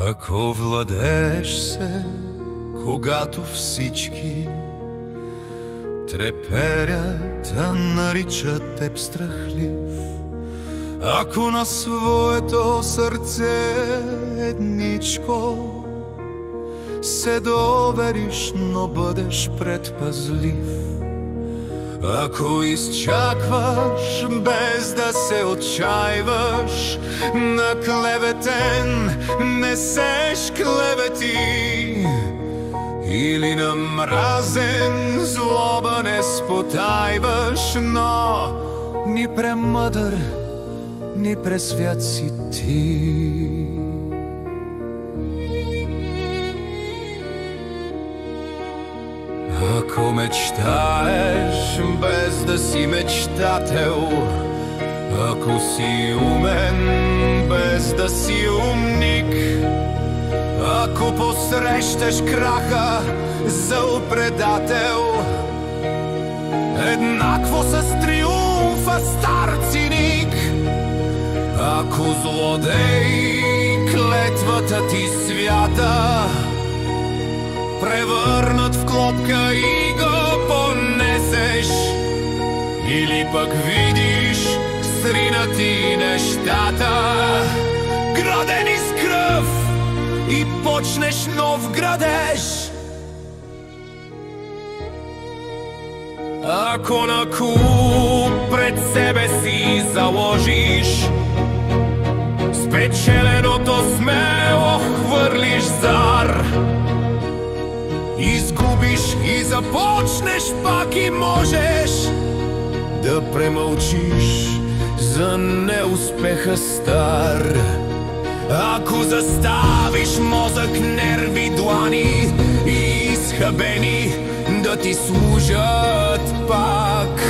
Ако владееш се, когато всички треперят, а наричат теб страхлив, ако на своето сърце едничко се довериш, но бъдеш предпазлив, ако изчакваш без да се отчаиваш, на клеветен несеш клевети, или на мразен злоба не спотайваш, но ни премъдър, ни пресвят си ти. Ако мечтаеш без да си мечтател, ако си умен без да си умник, ако посрещаш краха за предател, еднакво с триумфа стар циник, ако злодей клетвата ти свята превърнат в клопка и го понесеш, или пък видиш сринати нещата, градени с кръв, и почнеш нов градеж. Ако на куп пред себе си заложиш, спечеленото смело хвърлиш зар, изгубиш и започнеш пак, и можеш да премълчиш за неуспеха стар. Ако заставиш мозък, нерви, длани и изхабени да ти служат пак,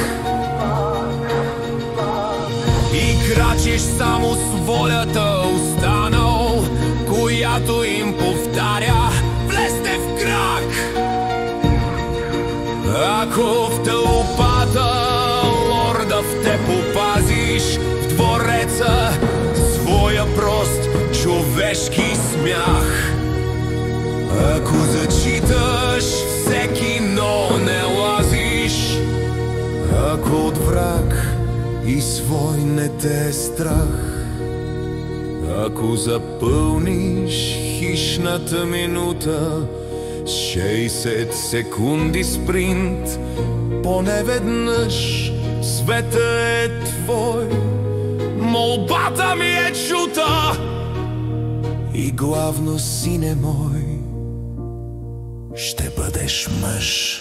и крачиш само с волята останал, която им повтаря: влезте в крак. Ако в тълпата лорда в те попазиш, в двореца своя прост човешки смях, ако зачиташ всеки, но не лазиш, ако от враг и свой не те е страх, ако запълниш хищната минута с 60 секунди спринт, поне веднъж света е твой. Молбата ми е чута и главно, сине мой, ще бъдеш мъж.